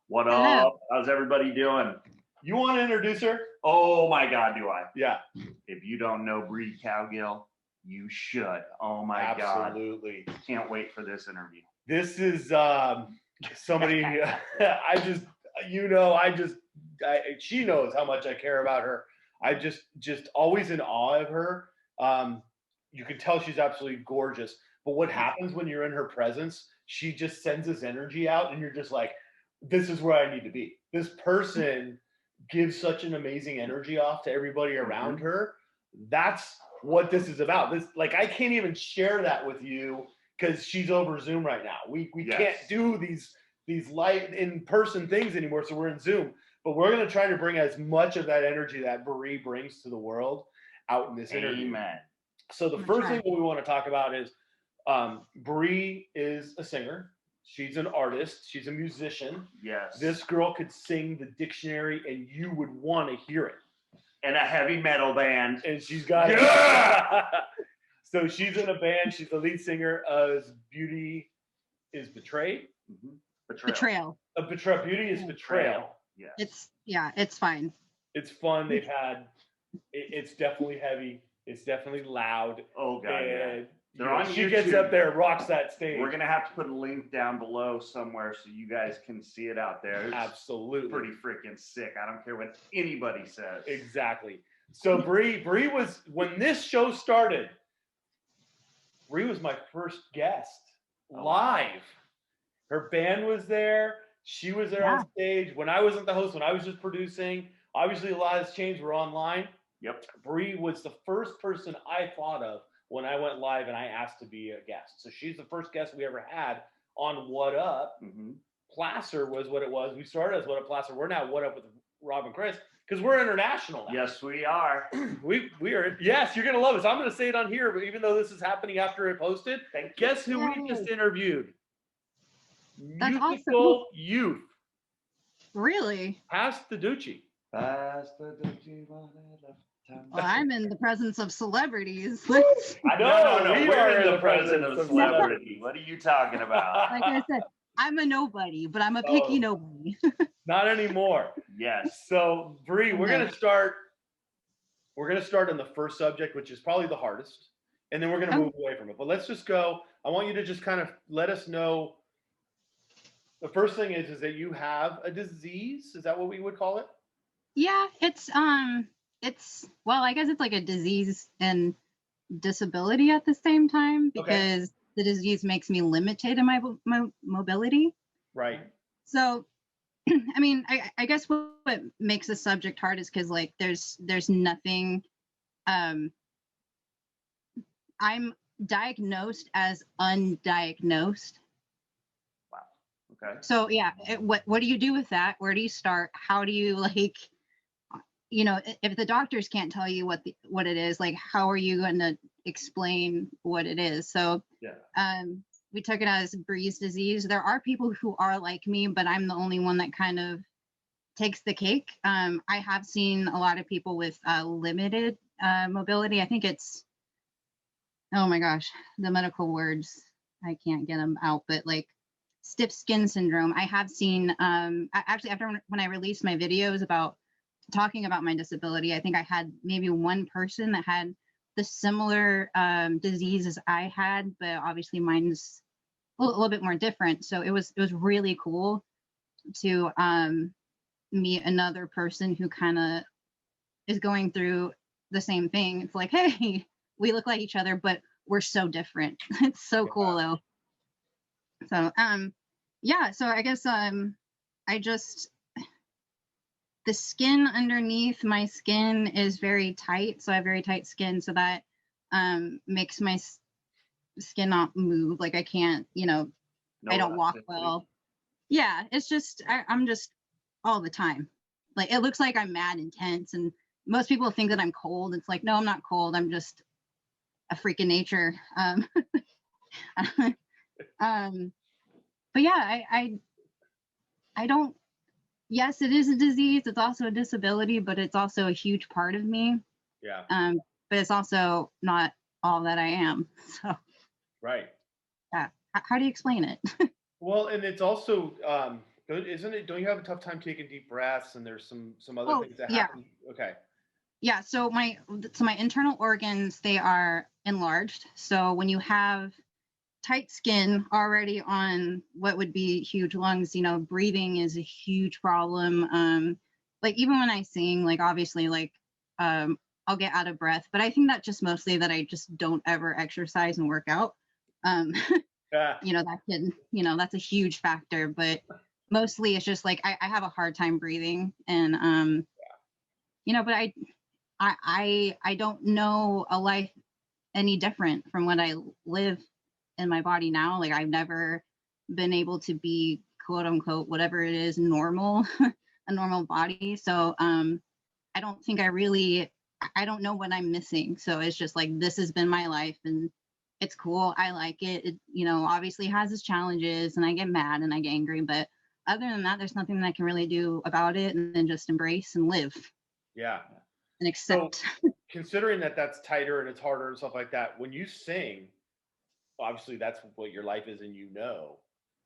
What Hello. up? How's everybody doing? You want to introduce her? Oh my God, do I? Yeah. If you don't know Bri Cowgill, you should. Oh my Absolutely. God. Can't wait for this interview. This is somebody she knows how much I care about her. I just always in awe of her. You can tell she's absolutely gorgeous. But what happens when you're in her presence, she just sends this energy out and you're just like, this is where I need to be. This person gives such an amazing energy off to everybody around her. That's what this is about. This, like, I can't even share that with you because she's over Zoom right now. We can't do these live in-person things anymore, so we're in Zoom. But we're going to try to bring as much of that energy that Bri brings to the world out in this interview. Amen. So the first thing that we want to talk about is Bri is a singer. She's an artist. She's a musician. Yes. This girl could sing the dictionary and you would want to hear it. And a heavy metal band. And she's got So she's in a band. She's the lead singer of Beauty Is Betrayal. Betrayal. Beauty Is Betrayal. Yeah. It's fine. It's fun. They've had. It's definitely heavy. It's definitely loud. Oh God. And, They're on she YouTube. gets up there, rocks that stage. We're gonna have to put a link down below somewhere so you guys can see it out there. It's absolutely pretty freaking sick. I don't care what anybody says. Exactly. So Bri was, when this show started, Bri was my first guest live. Her band was there. She was there on stage. When I wasn't the host, when I was just producing, obviously a lot has changed. We're online. Yep. Bri was the first person I thought of when I went live and I asked to be a guest. So she's the first guest we ever had on What Up. Placer was what it was. We started as What Up Placer. We're now What Up with Rob and Chris because we're international now. Yes, we are. we are. Yes, you're going to love us. I'm going to say it on here, but even though this is happening after it posted, guess who we just interviewed? That's Musical awesome. Youth. Really? Pass the Ducci. Well, I'm in the presence of celebrities. No, we're in the presence of celebrity. What are you talking about? Like I said, I'm a nobody, but I'm a picky nobody. Not anymore. Yes. So, Bri, we're gonna start in the first subject, which is probably the hardest, and then we're gonna move away from it. But let's just go. I want you to just kind of let us know. The first thing is that you have a disease. Is that what we would call it? Yeah, it's well, I guess it's like a disease and disability at the same time because the disease makes me limited in my mobility. Right. So, I mean, I guess what makes the subject hard is because like there's nothing. I'm diagnosed as undiagnosed. Wow. Okay. So yeah, what do you do with that? Where do you start? How do you if the doctors can't tell you what it is, like how are you going to explain what it is? So we took it as Bri's disease. There are people who are like me, but I'm the only one that kind of takes the cake. I have seen a lot of people with limited mobility. I think it's, oh my gosh, the medical words, I can't get them out, but like stiff skin syndrome. I have seen, actually after when I released my videos about talking about my disability, I think I had maybe one person that had the similar disease as I had, but obviously mine's a little bit more different. So it was really cool to meet another person who kind of is going through the same thing. It's like, hey, we look like each other, but we're so different. It's so cool though. So so I guess the skin underneath my skin is very tight. So I have very tight skin. So that makes my skin not move. Like I can't, I don't walk well. Yeah, it's just, I'm just all the time. Like it looks like I'm mad intense. And most people think that I'm cold. It's like, no, I'm not cold. I'm just a freak of nature. But yeah, I don't, yes, it is a disease. It's also a disability, but it's also a huge part of me. Yeah. But it's also not all that I am. So. Right. Yeah. How do you explain it? Well, and it's also Don't you have a tough time taking deep breaths, and there's some other things that yeah. happen? Okay. Yeah, so my internal organs, they are enlarged. So when you have tight skin already on what would be huge lungs, you know, breathing is a huge problem. Like even when I sing, like obviously like I'll get out of breath, but I think that just mostly that I just don't ever exercise and work out. Yeah. You know, that can, you know, that's a huge factor, but mostly it's just like I have a hard time breathing, and you know, but I don't know a life any different from what I live in my body now. Like I've never been able to be quote unquote whatever it is normal, a normal body. So I don't think I don't know what I'm missing. So it's just like this has been my life, and it's cool. I like it. It, you know, obviously has its challenges, and I get mad and I get angry, but other than that, there's nothing that I can really do about it, and then just embrace and live. Yeah. And accept. So, considering that that's tighter and it's harder and stuff like that, when you sing, obviously that's what your life is, and you know.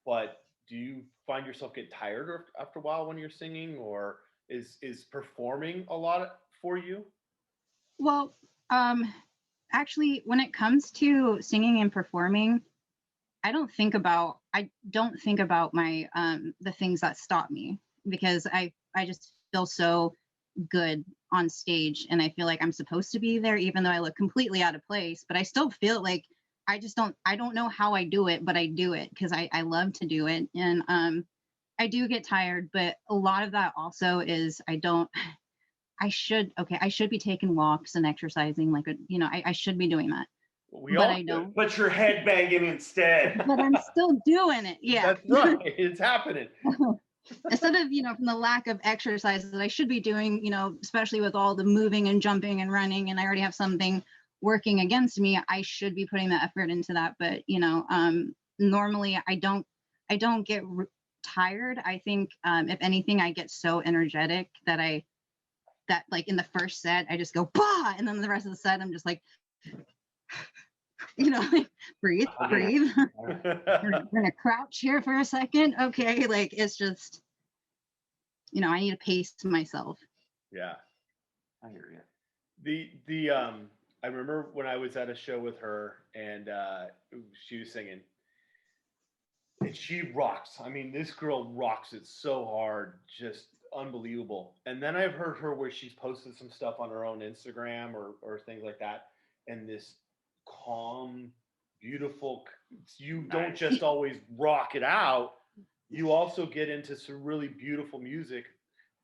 But do you find yourself get tired after a while when you're singing, or is performing a lot for you? Well, actually, when it comes to singing and performing, I don't think about my the things that stop me, because I just feel so good on stage, and I feel like I'm supposed to be there even though I look completely out of place, but I still feel like I don't know how I do it, but I do it because I love to do it. And I do get tired, but a lot of that also is I should be taking walks and exercising like you know, I should be doing that. We But all I don't. But you're headbanging instead. But I'm still doing it. Yeah. That's right. It's happening. Instead of, you know, from the lack of exercise that I should be doing, you know, especially with all the moving and jumping and running, and I already have something working against me, I should be putting the effort into that. But, you know, normally I don't get tired. I think, if anything, I get so energetic that like in the first set, I just go, bah! And then the rest of the set, I'm just like, you know, like, breathe. We're gonna crouch here for a second. Okay. Like it's just, you know, I need to pace myself. Yeah. I hear you. I remember when I was at a show with her, and she was singing, and she rocks. I mean, this girl rocks it so hard, just unbelievable. And then I've heard her where she's posted some stuff on her own Instagram or things like that, and this calm, beautiful. You don't just always rock it out. You also get into some really beautiful music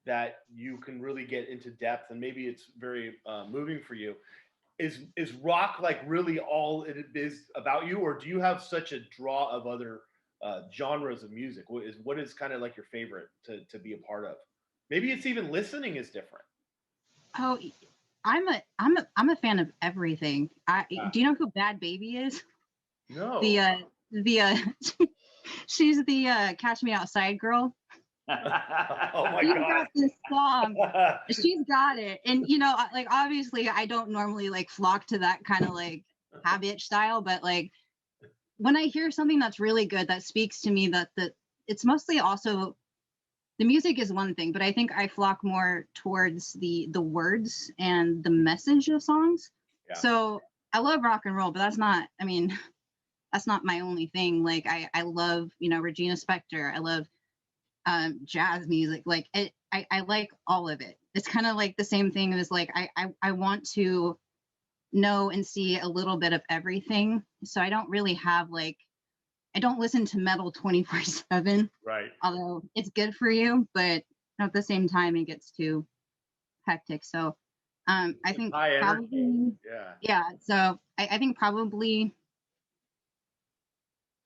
that you can really get into depth, and maybe it's very moving for you. Is rock like really all it is about you, or do you have such a draw of other genres of music? What is kind of like your favorite to be a part of? Maybe it's even listening is different. Oh, I'm a fan of everything. Do you know who Bad Baby is? No. The she's the Catch Me Outside girl. Oh my She's God. got this song. She's got it. And you know, like obviously I don't normally like flock to that kind of like habit style, but like when I hear something that's really good that speaks to me, that it's mostly also the music is one thing, but I think I flock more towards the words and the message of songs. Yeah. So I love rock and roll, but that's not my only thing. Like I love, you know, Regina Spektor. I love jazz music. Like I like all of it. It's kind of like the same thing as like I want to know and see a little bit of everything. So I don't really have like, I don't listen to metal 24/7. Right. Although it's good for you, but at the same time it gets too hectic. So I think probably yeah. So I think probably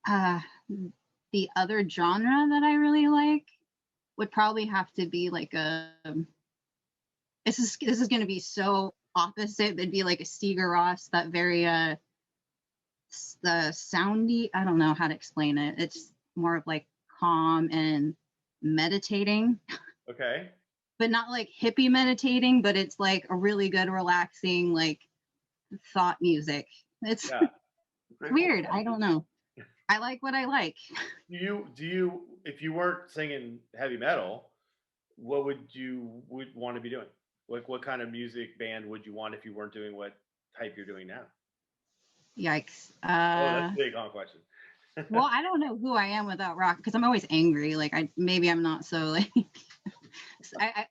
the other genre that I really like would probably have to be like this is going to be so opposite. It'd be like a Sigur Rós, that very the soundy. I don't know how to explain it. It's more of like calm and meditating. Okay. But not like hippie meditating, but it's like a really good, relaxing, like thought music. It's weird. I don't know. I like what I like. Do you if you weren't singing heavy metal, what would want to be doing? Like what kind of music band would you want if you weren't doing what type you're doing now? Yikes. Oh, that's a big question. Well, I don't know who I am without rock because I'm always angry. Like maybe I'm not so like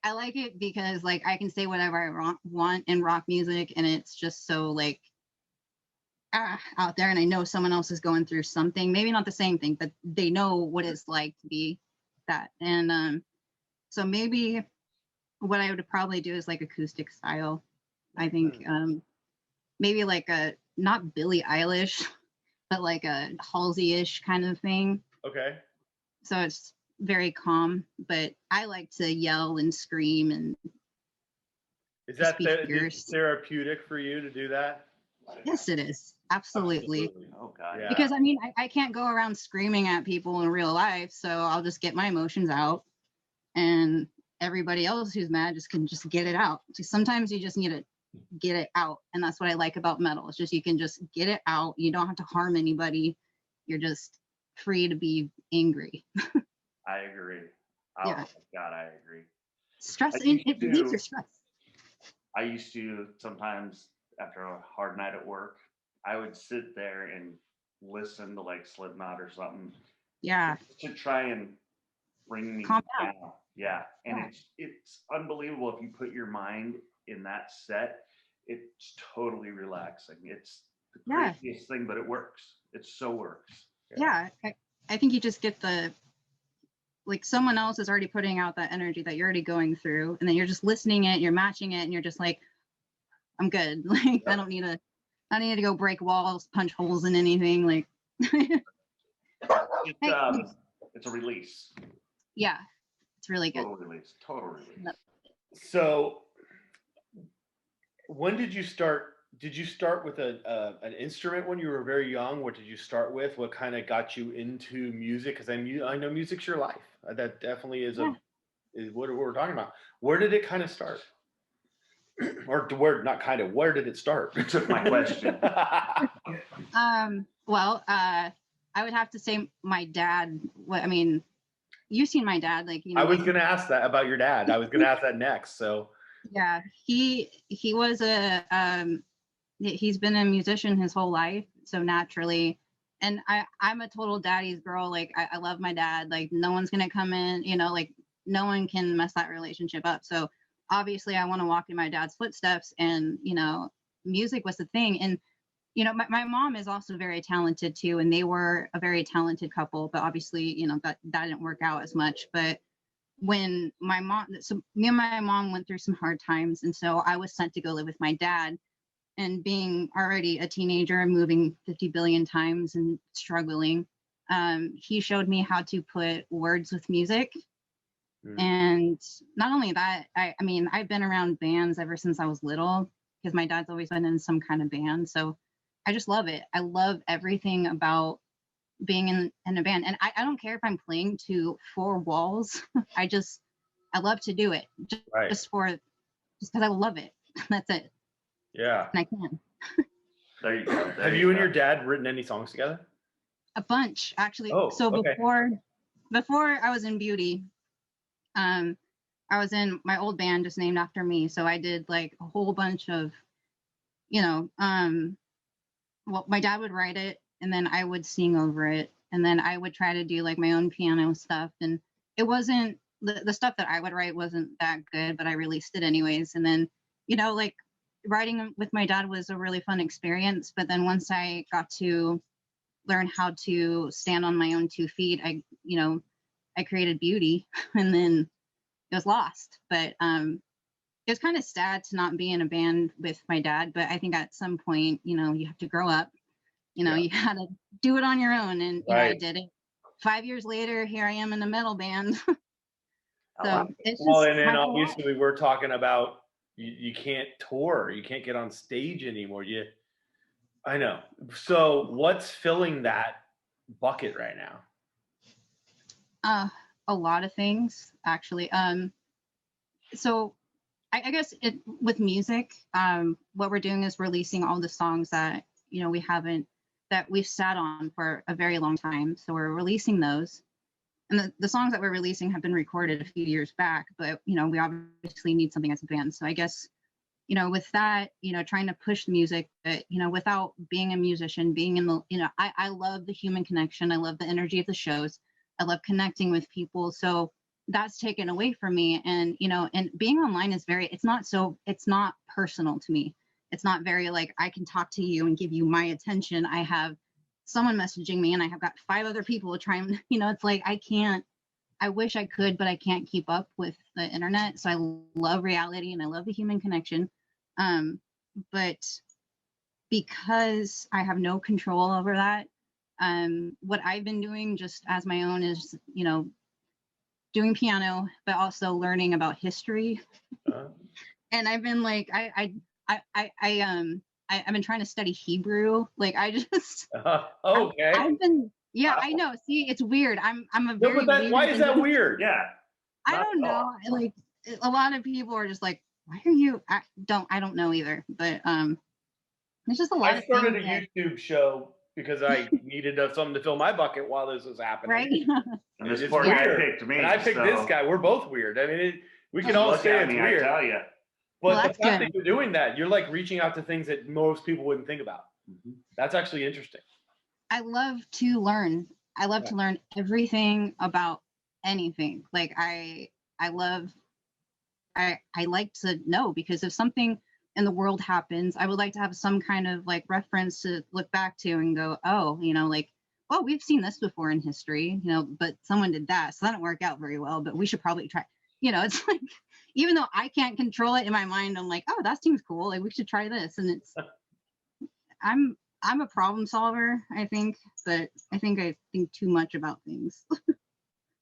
I like it because like I can say whatever I want in rock music and it's just so like out there and I know someone else is going through something, maybe not the same thing, but they know what it's like to be that. And so maybe what I would probably do is like acoustic style. I think maybe like a not Billie Eilish, but like a Halsey-ish kind of thing. Okay. So it's very calm, but I like to yell and scream and is that be fierce. therapeutic for you to do that? Yes, it is. Absolutely. Oh God. Yeah. Because I mean, I can't go around screaming at people in real life, so I'll just get my emotions out, and everybody else who's mad can just get it out. So sometimes you just need to get it out, and that's what I like about metal. It's just you can just get it out. You don't have to harm anybody. You're just free to be angry. I agree. Oh Yeah. God, I agree. Stress, it relieves your stress. I used to sometimes after a hard night at work, I would sit there and listen to like Slipknot or something. Yeah. To try and bring me Calm down. Yeah. And it's unbelievable if you put your mind in that set. It's totally relaxing. It's the craziest thing, but it works. It so works. Yeah. I think you just get like someone else is already putting out that energy that you're already going through, and then you're just listening it, you're matching it, and you're just like, I'm good. Like I don't need to go break walls, punch holes in anything. Like it's a release. Yeah, it's really good. Total release. So when did you start? Did you start with an instrument when you were very young? What did you start with? What kind of got you into music? Because I know music's your life. That definitely is is what we're talking about. Where did it kind of start? Or where did it start? You took my question. Well, I would have to say my dad. I mean, you've seen my dad, like I was gonna ask that about your dad. I was gonna ask that next. So yeah, he was he's been a musician his whole life, so naturally. And I'm a total daddy's girl. Like I love my dad. Like no one's gonna come in, like no one can mess that relationship up. So obviously I want to walk in my dad's footsteps, and music was the thing. And my mom is also very talented too, and they were a very talented couple, but obviously that didn't work out as much. But when me and my mom went through some hard times, and so I was sent to go live with my dad. And being already a teenager and moving 50 billion times and struggling, he showed me how to put words with music. And not only that, I mean, I've been around bands ever since I was little because my dad's always been in some kind of band. So I just love it. I love everything about being in a band. And I don't care if I'm playing to four walls. I love to do it just because I love it. That's it. Yeah. And I can. There you go. Have you and your dad written any songs together? A bunch, actually. Oh, so okay. before I was in Beauty, I was in my old band just named after me. So I did like a whole bunch of, well, my dad would write it and then I would sing over it. And then I would try to do like my own piano stuff. And it wasn't, the stuff that I would write wasn't that good, but I released it anyways. And then, like writing with my dad was a really fun experience. But then once I got to learn how to stand on my own 2 feet, I created Beauty, and then it was lost. But it was kind of sad to not be in a band with my dad. But I think at some point, you have to grow up. You gotta do it on your own, and I did it. 5 years later, here I am in a metal band. So it's just and then obviously we're talking about you can't tour, you can't get on stage anymore. I know. So what's filling that bucket right now? A lot of things, actually. So I guess with music, what we're doing is releasing all the songs that we haven't that we've sat on for a very long time. So we're releasing those. And the songs that we're releasing have been recorded a few years back, but, you know, we obviously need something as a band. So I guess, you know, with that, you know, trying to push the music, but, you know, without being a musician, being in the, you know, I love the human connection. I love the energy of the shows. I love connecting with people. So that's taken away from me. And, you know, and being online is it's not personal to me. It's not very like, I can talk to you and give you my attention. I have someone messaging me and I have got 5 other people trying, you know, it's like, I wish I could, but I can't keep up with the internet. So I love reality and I love the human connection. But because I have no control over that, what I've been doing just as my own is, you know, doing piano, but also learning about history. And I've been like, I've been trying to study Hebrew. Like I just, okay. I've been, yeah, wow. I know. See, it's weird. I'm a very weird. Why is that weird? Yeah. I don't know. Like a lot of people are just like, why are you? I don't know either. But there's just a lot. I started a YouTube show because I needed something to fill my bucket while this was happening. Right. And this poor guy picked me. And I picked this guy. We're both weird. I mean, we can all say it's weird. I tell you. But well, the fact that you're doing that, you're like reaching out to things that most people wouldn't think about. Mm-hmm. That's actually interesting. I love to learn. I love to learn everything about anything. Like I like to know, because if something in the world happens, I would like to have some kind of like reference to look back to and go, oh, you know, like, well, we've seen this before in history, you know, but someone did that, so that didn't work out very well, but we should probably try. You know, it's like, even though I can't control it in my mind, I'm like, oh, that seems cool. Like we should try this. And it's, I'm a problem solver, I think, but I think too much about things.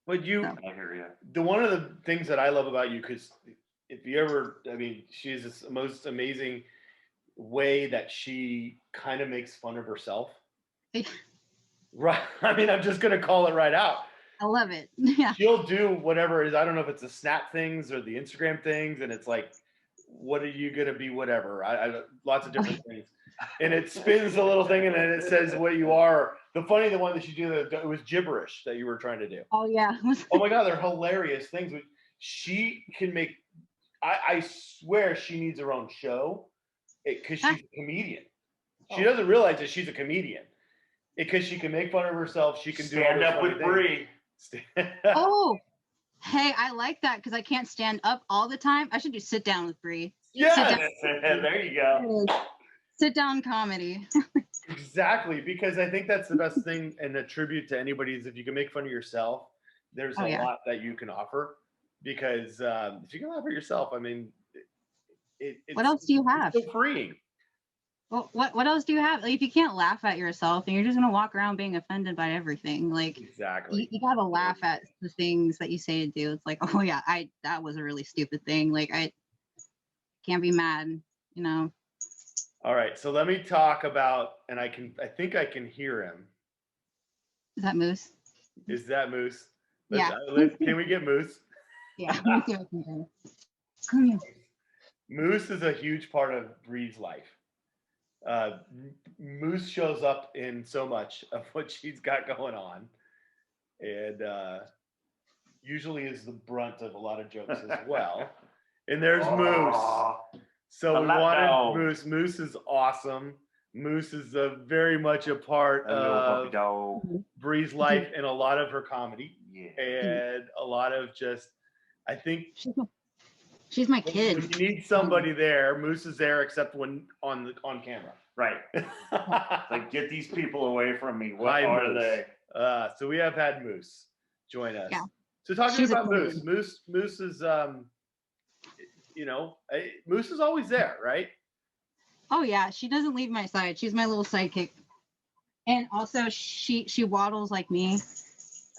But you, so. I hear you. One of the things that I love about you, because if you ever, I mean, she's this most amazing way that she kind of makes fun of herself. Right. I mean, I'm just going to call it right out. I love it. Yeah. She'll do whatever it is. I don't know if it's the Snap things or the Instagram things. And it's like, what are you going to be? Whatever. I lots of different things. And it spins the little thing and then it says what you are. The one that she did, it was gibberish that you were trying to do. Oh, yeah. Oh, my God. They're hilarious things. She can make, I swear she needs her own show because she's a comedian. She doesn't realize that she's a comedian because she can make fun of herself. She can stand up with Bri. Oh, hey, I like that because I can't stand up all the time. I should do sit down with Bri. Yeah, there you go. Sit down comedy. Exactly, because I think that's the best thing, and a tribute to anybody is if you can make fun of yourself, there's a lot that you can offer. Because if you can laugh at yourself, I mean, what else do you have? It's so freeing. Well, what else do you have? Like, if you can't laugh at yourself, then you're just gonna walk around being offended by everything. Like, exactly, you gotta laugh at the things that you say to do. It's like, oh yeah, that was a really stupid thing. Like, I can't be mad, you know. All right, so let me talk about, and I think I can hear him. Is that Moose? Is that Moose? Yeah. Can we get Moose? Yeah. Let me see if I can get him. Come here. Moose is a huge part of Bri's life. Moose shows up in so much of what she's got going on, and usually is the brunt of a lot of jokes as well. And there's Moose. So we wanted Moose. Moose is awesome. Moose is very much a part of Bri's life and a lot of her comedy, and a lot of just, I think she's my kid. When you need somebody there, Moose is there, except when on camera. Right. Like, get these people away from me. What are they? So we have had Moose join us. Yeah. So talking about Moose. Moose is you know, Moose is always there, right? Oh yeah, she doesn't leave my side. She's my little sidekick. And also she waddles like me.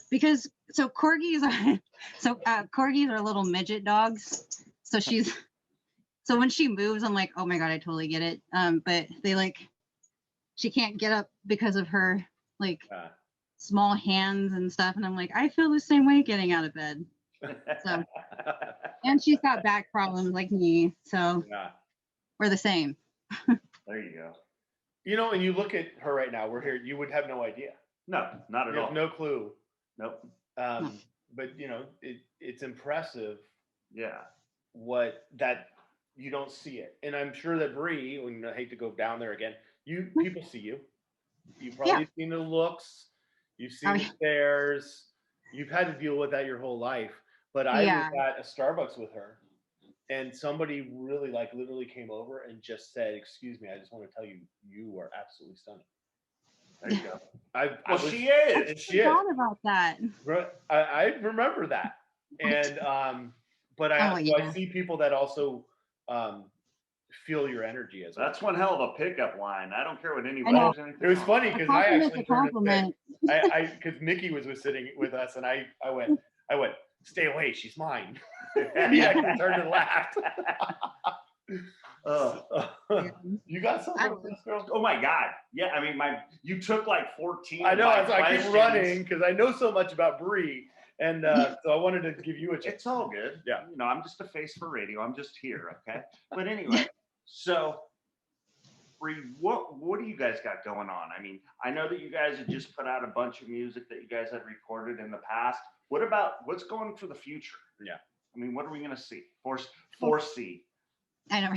Because corgis are little midget dogs. So when she moves, I'm like, oh my God, I totally get it. But she can't get up because of her small hands and stuff. And I'm like, I feel the same way getting out of bed. So, and she's got back problems like me. So we're the same. There you go. You know, and you look at her right now. We're here. You would have no idea. No, not at You all. have no clue. Nope. But you know, it's impressive. Yeah. What that you don't see it, and I'm sure that Bri, and I hate to go down there again. People see you. You've probably seen the looks. You've seen the stares. You've had to deal with that your whole life. But I was at a Starbucks with her, and somebody really like literally came over and just said, "Excuse me, I just want to tell you, you are absolutely stunning." There you go. She is. She is. I forgot about that. I remember that, and but I see people that also feel your energy as well. That's one hell of a pickup line. I don't care what anybody says. It was funny because I actually because Mickey was sitting with us, and I went, stay away, she's mine. He actually turned and laughed. You got something for this girl? Oh my God. Yeah, I mean, you took like 14. I know, I keep running because I know so much about Bri, and so I wanted to give you a chance. It's all good. Yeah. You know, I'm just a face for radio. I'm just here, okay? But anyway, so Bri, what do you guys got going on? I mean, I know that you guys had just put out a bunch of music that you guys had recorded in the past. What's going for the future? Yeah. I mean, what are we going to see? Foresee. I know.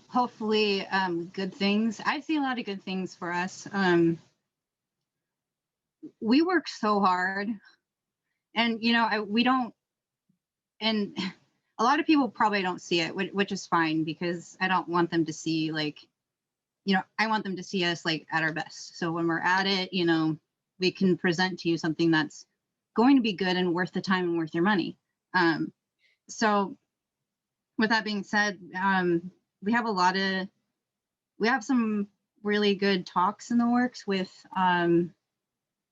Hopefully, good things. I see a lot of good things for us. We work so hard, and you know, we don't. And a lot of people probably don't see it, which is fine because I don't want them to see like, you know, I want them to see us like at our best. So when we're at it, you know, we can present to you something that's going to be good and worth the time and worth your money. So with that being said, we have some really good talks in the works with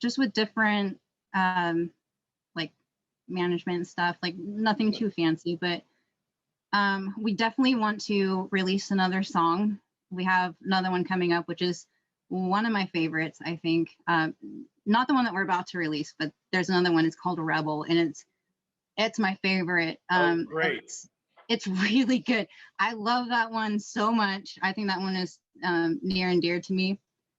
just with different like management stuff, like nothing too fancy, but we definitely want to release another song. We have another one coming up, which is one of my favorites, I think. Not the one that we're about to release, but there's another one. It's called Rebel, and it's my favorite. Great. It's really good. I love that one so much. I think that one is near and dear to me.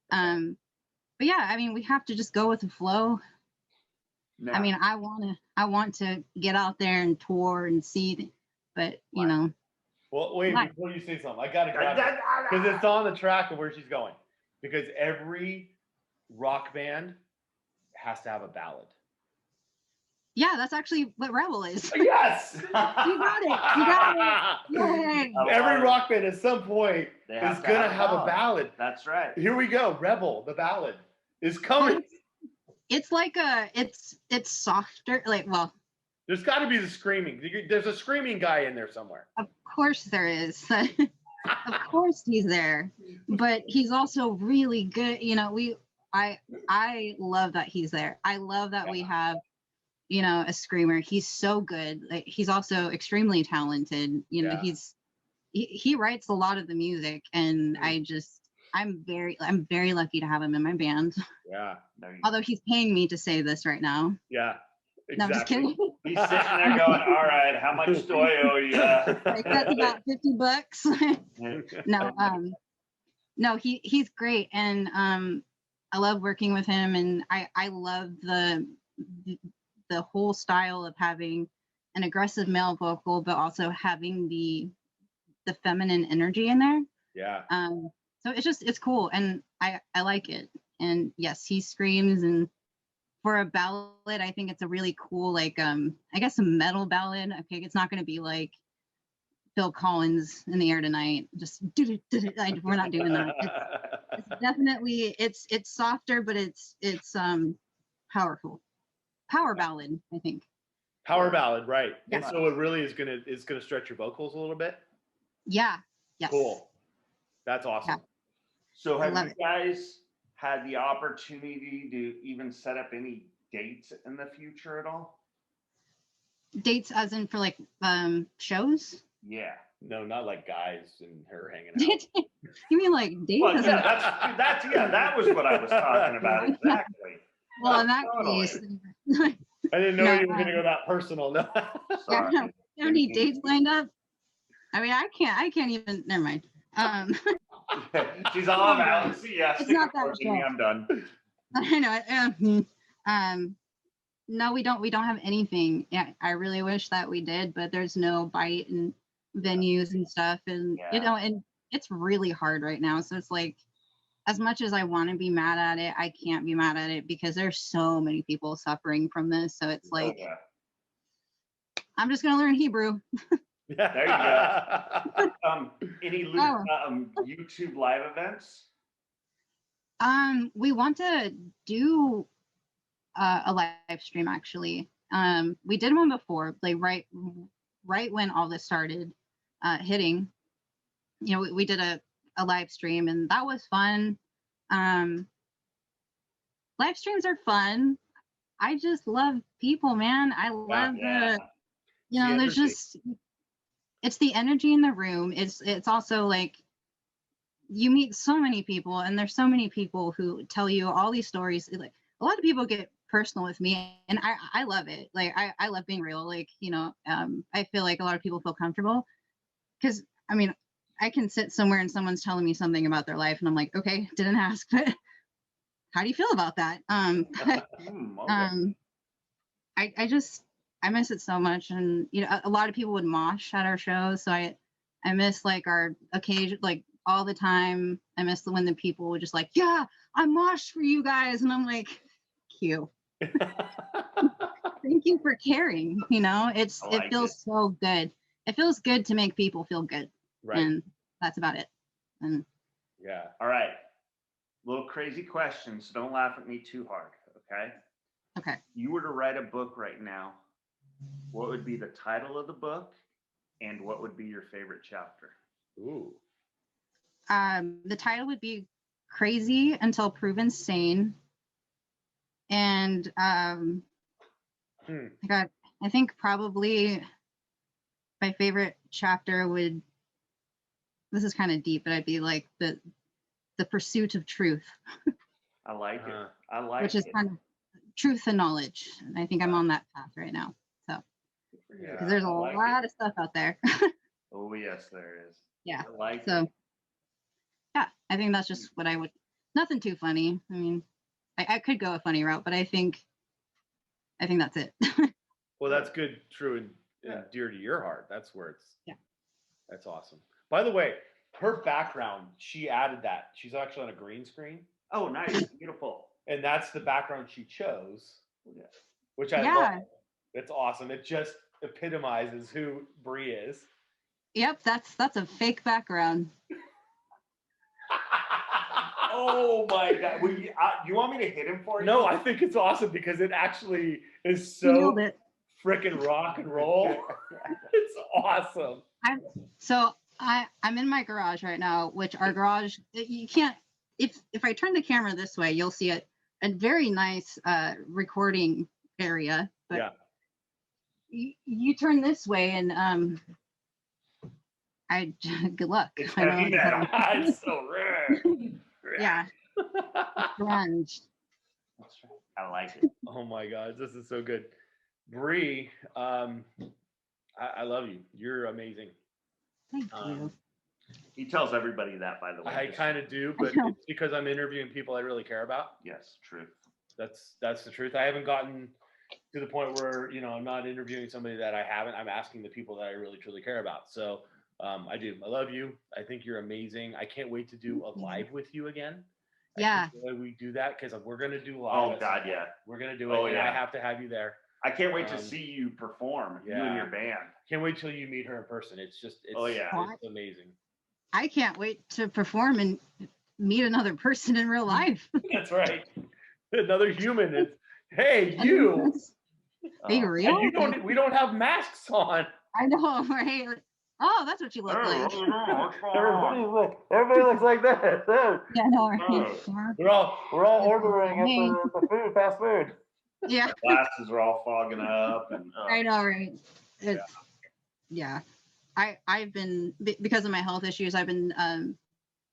But yeah, I mean, we have to just go with the flow. No. I mean, I want to get out there and tour and see, but you know. Well, wait, before you say something, I gotta grab it because it's on the track of where she's going. Because every rock band has to have a ballad. Yeah, that's actually what Rebel is. Yes! You got it. Yay. Every rock band at some point is going to have a ballad. That's right. Here we go. Rebel, the ballad, is coming. It's like it's softer. Like, well. There's got to be the screaming. There's a screaming guy in there somewhere. Of course there is. Of course he's there. But he's also really good. You know, I love that he's there. I love that we have, you know, a screamer. He's so good. Like, he's also extremely talented. You know, he writes a lot of the music, and I'm very lucky to have him in my band. Yeah. Although he's paying me to say this right now. Yeah. Exactly. No, I'm just kidding. He's sitting there going, all right, how much do I owe you? That's about $50. No, he's great. And I love working with him, and I love the whole style of having an aggressive male vocal, but also having the feminine energy in there. Yeah. So it's cool, and I like it. And yes, he screams, and for a ballad, I think it's a really cool, like I guess a metal ballad. Okay, it's not going to be like Phil Collins in the air tonight. Just we're not doing that. It's definitely it's softer, but it's powerful. Power ballad, I think. Power ballad, right? Yeah. And so it really is gonna stretch your vocals a little bit. Yeah. Yes. Cool. That's awesome. Yeah. So have you guys had the opportunity to even set up any dates in the future at all? Dates as in for like shows? Yeah. No, not like guys and her hanging out. You mean like dates? Well, yeah, that was what I was talking about exactly. Well, in that case, I didn't know you were going to go that personal. No. Sorry. Yeah, any dates lined up? I mean, I can't even. Never mind. She's all I'm out. See ya. It's not that Approaching me, show. I'm done. I know. No, we don't have anything. Yeah, I really wish that we did, but there's no bite and venues and stuff, and and it's really hard right now. So it's like, as much as I want to be mad at it, I can't be mad at it because there's so many people suffering from this. So it's like, I'm just gonna learn Hebrew. There you go. Any YouTube live events? We want to do a live stream actually. We did one before, like right when all this started hitting. We did a live stream, and that was fun. Live streams are fun. I just love people, man. I love there's just, it's the energy in the room. It's also like, you meet so many people, and there's so many people who tell you all these stories. Like, a lot of people get personal with me, and I love it. Like, I love being real. Like, I feel like a lot of people feel comfortable because, I mean, I can sit somewhere and someone's telling me something about their life, and I'm like, okay, didn't ask, but how do you feel about that? I miss it so much. And, a lot of people would mosh at our shows. So I miss like our occasion, like all the time. I miss when the people would just like, yeah, I moshed for you guys. And I'm like, cute. Thank you for caring. It feels so good. It feels good to make people feel good. Right. And that's about it. And all right. Little crazy questions. So don't laugh at me too hard. Okay. Okay. You were to write a book right now, what would be the title of the book, and what would be your favorite chapter? Ooh. The title would be Crazy Until Proven Sane. And I think probably my favorite chapter would, this is kind of deep, but I'd be like the pursuit of truth. I like it. I like it. Which is kind of truth and knowledge. And I think I'm on that path right now. So, because there's a lot of stuff out there. Oh, yes, there is. Yeah. I like so, it. Yeah, I think that's just what I would, nothing too funny. I mean, I could go a funny route, but I think that's it. Well, that's good, true, and dear to your heart. That's where it's, that's awesome. By the way, her background, she added that. She's actually on a green screen. Oh, nice. Beautiful. And that's the background she chose, which I love. It's awesome. It just epitomizes who Bri is. Yep, that's a fake background. Oh my God. Well, you want me to hit him for you? No, I think it's awesome because it actually is so freaking rock and roll. It's awesome. I'm in my garage right now, which our garage, you can't, if I turn the camera this way, you'll see a very nice recording area. But you turn this way and good luck. It's heavy metal. It's so rare. Yeah. Grunge. I like it. Oh my God, this is so good. Bri, I love you. You're amazing. Thank you. He tells everybody that, by the way. I kind of do, but it's because I'm interviewing people I really care about. Yes, truth. That's the truth. I haven't gotten to the point where, I'm not interviewing somebody that I haven't. I'm asking the people that I really, truly care about. So I do. I love you. I think you're amazing. I can't wait to do a live with you again. Yeah. We do that because we're going to do live. Oh, God, yeah. We're going to do it. And I have to have you there. I can't wait to see you perform, you and your band. Can't wait till you meet her in person. It's just, it's amazing. I can't wait to perform and meet another person in real life. That's right. Another human. It's, hey, you. Be real? And we don't have masks on. I know, right? Oh, that's what you look like. Everybody looks like that. Yeah, no, right. We're all ordering at the food, fast food. Yeah. My glasses are all fogging up. And, I know, right? It's, I've been, because of my health issues, I've been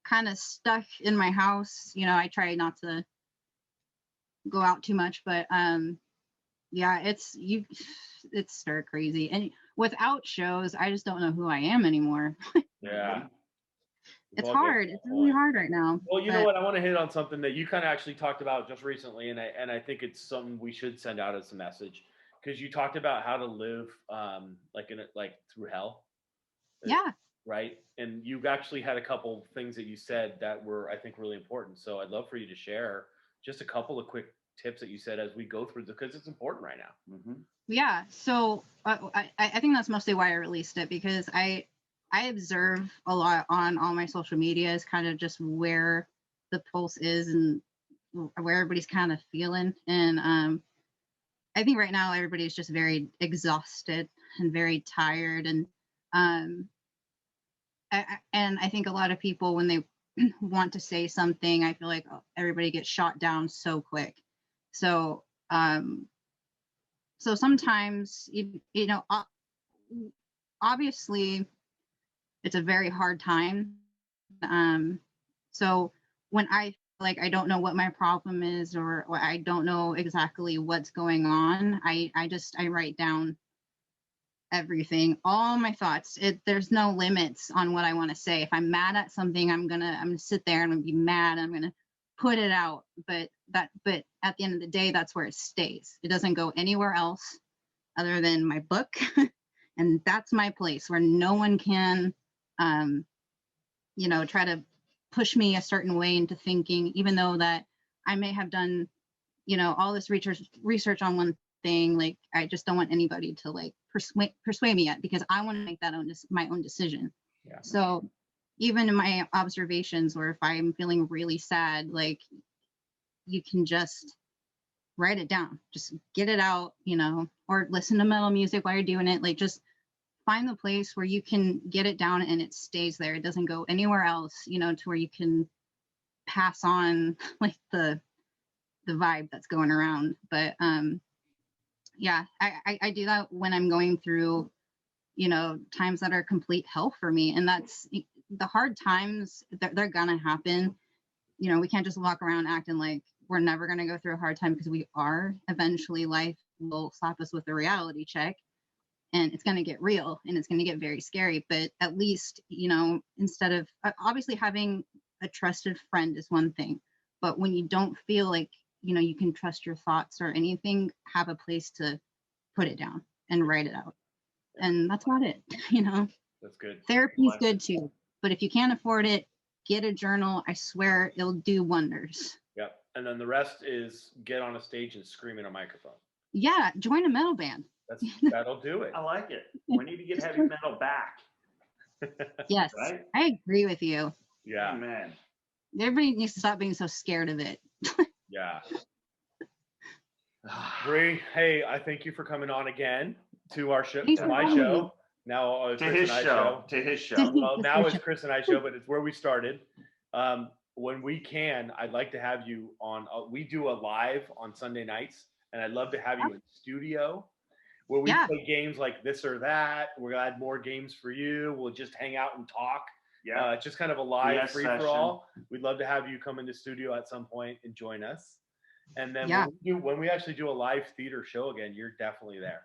kind of stuck in my house. I try not to go out too much, but it's stir crazy. And without shows, I just don't know who I am anymore. Yeah. It's hard. It's really hard right now. Well, you know what? I want to hit on something that you kind of actually talked about just recently, and I think it's something we should send out as a message, because you talked about how to live like through hell. Yeah. Right. And you've actually had a couple things that you said that were, I think, really important. So I'd love for you to share just a couple of quick tips that you said as we go through, because it's important right now. Mm-hmm. Yeah. So I think that's mostly why I released it, because I observe a lot on all my social media, is kind of just where the pulse is and where everybody's kind of feeling. And I think right now everybody's just very exhausted and very tired. And I think a lot of people, when they want to say something, I feel like everybody gets shot down so quick. So so sometimes you know, obviously it's a very hard time. So when I like I don't know what my problem is, or I don't know exactly what's going on, I write down everything, all my thoughts. There's no limits on what I want to say. If I'm mad at something, I'm gonna sit there and I'm gonna be mad. I'm gonna put it out. But at the end of the day, that's where it stays. It doesn't go anywhere else other than my book. And that's my place where no one can try to push me a certain way into thinking, even though that I may have done all this research on one thing. Like, I just don't want anybody to like persuade me yet, because I want to make my own decision. Yeah. So even in my observations, or if I'm feeling really sad, like, you can just write it down, just get it out, or listen to metal music while you're doing it. Like, just find the place where you can get it down and it stays there. It doesn't go anywhere else, to where you can pass on like the vibe that's going around. But yeah, I do that when I'm going through times that are complete hell for me. And that's the hard times. They're gonna happen. We can't just walk around acting like we're never gonna go through a hard time, because we are. Eventually life will slap us with a reality check, and it's gonna get real, and it's gonna get very scary. But at least instead of obviously having a trusted friend is one thing, but when you don't feel like you can trust your thoughts or anything, have a place to put it down and write it out. And that's about it. That's good. Therapy's good too, but if you can't afford it, get a journal. I swear it'll do wonders. Yep. And then the rest is get on a stage and scream in a microphone. Yeah, join a metal band. That'll do it. I like it. We need to get heavy metal back. Yes, right? I agree with you. Yeah. Amen. Everybody needs to stop being so scared of it. Yeah. Bri, hey, I thank you for coming on again to our show, to my show. Now to his show. To his show. Well, now it's Chris and I show, but it's where we started. When we can, I'd like to have you on. We do a live on Sunday nights, and I'd love to have you in studio where we play games like this or that. We're gonna add more games for you. We'll just hang out and talk. Yeah, it's just kind of a live free for all. We'd love to have you come into studio at some point and join us. And then when we actually do a live theater show again, you're definitely there.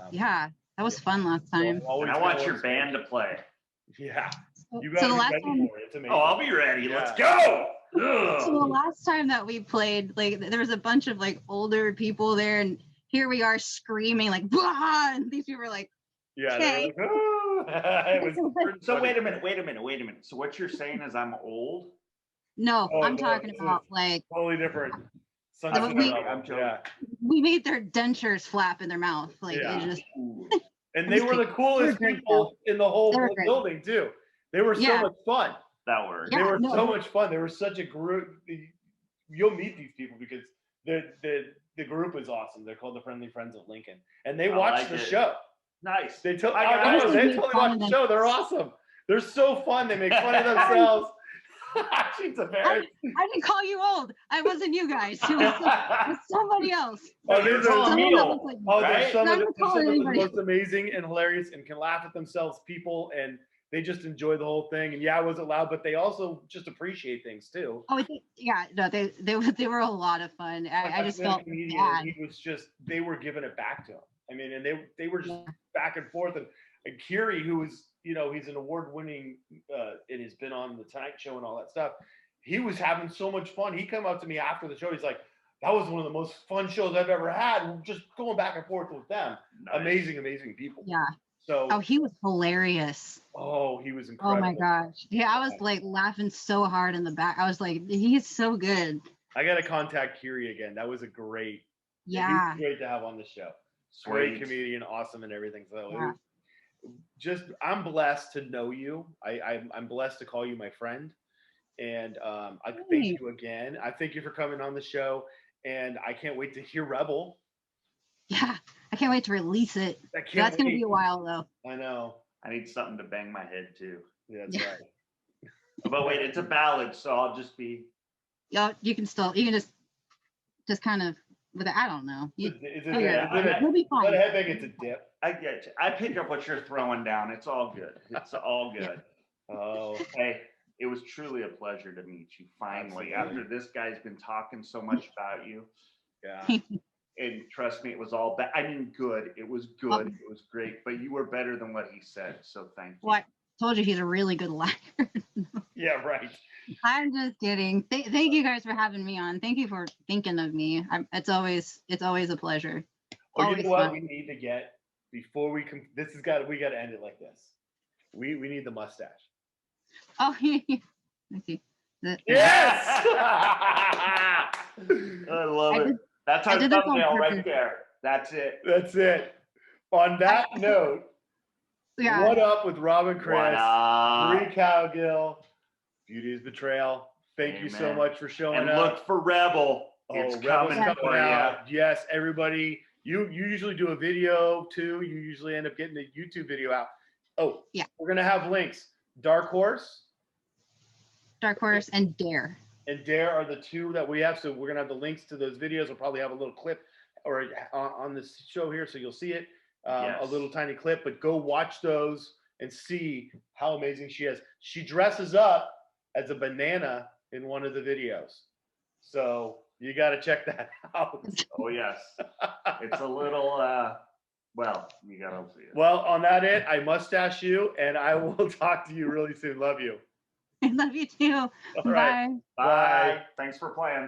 Yeah, that was fun last time. And I want your band to play. Yeah. You so gotta the be last ready time, for it. It's amazing. Oh, I'll be ready. Yeah. Let's go. So the last time that we played, like, there was a bunch of like older people there, and here we are screaming like, "Blah!" And these people were like, "Yeah." Okay. They were like, "Oh." So wait a minute. So what you're saying is I'm old? No, I'm talking about like totally different. We made their dentures flap in their mouth, like it just. And they were the coolest people in the whole building too. They were so much fun. That word. They were so much fun. They were such a group. You'll meet these people because the group is awesome. They're called the Friendly Friends of Lincoln, and they watch the show. Nice. They totally watch the show. They're awesome. They're so fun. They make fun of themselves. She's a very. I didn't call you old. I wasn't you guys. It was somebody else. Oh, you're calling me old. They're some of the most amazing and hilarious and can laugh at themselves people, and they just enjoy the whole thing. And yeah, it wasn't loud, but they also just appreciate things too. Oh yeah, no, they were a lot of fun. I just felt bad. He was just, they were giving it back to him. I mean, and they were just back and forth, and And Kiri, who is, he's an award-winning, and has been on the Tonight Show and all that stuff. He was having so much fun. He came up to me after the show. He's like, that was one of the most fun shows I've ever had. Just going back and forth with them. Nice. Amazing people. Yeah. So. Oh, he was hilarious. Oh, he was incredible. Oh my gosh. Yeah, I was like laughing so hard in the back. I was like, he's so good. I got to contact Kiri again. That was a great. Yeah. He was great to have on the show. Sweet. Great comedian, awesome and everything. So I'm blessed to know you. I'm blessed to call you my friend. And I thank you again. I thank you for coming on the show. And I can't wait to hear Rebel. Yeah, I can't wait to release it. That's going to be a while, though. I know. I need something to bang my head to. Yeah, that's right. But wait, it's a ballad, so I'll just be. Yeah, you can just kind of, but I don't know. You'll be fine. But I think it's a dip. I get you. I pick up what you're throwing down. It's all good. It's all good. Oh, hey. It was truly a pleasure to meet you finally. Absolutely. After this guy's been talking so much about you. Yeah. And trust me, it was all bad. I mean, good. It was good. It was great. But you were better than what he said. So thank you. Well, I told you he's a really good liar. Yeah, right. I'm just kidding. Thank you guys for having me on. Thank you for thinking of me. It's always a pleasure. Well, you know what we need to get before we we got to end it like this. We need the mustache. Oh, let's see. Yes! I love it. That's our thumbnail right there. That's it. That's it. On that note, what up with Rob and Chris, Bri Cowgill, Beauty Is Betrayal. Thank you so much for showing up. And look for Rebel. It's coming out. Yes, everybody. You usually do a video too. You usually end up getting the YouTube video out. Oh, yeah. We're going to have links. D.A.R.E, and D.A.R.E. And D.A.R.E are the two that we have. So we're going to have the links to those videos. We'll probably have a little clip or on this show here. So you'll see it, a little tiny clip, but go watch those and see how amazing she is. She dresses up as a banana in one of the videos. So you got to check that out. Oh, yes. It's a little, well, you got to see it. Well, on that end, I mustache you, and I will talk to you really soon. Love you. I love you too. All right. Bye. Thanks for playing.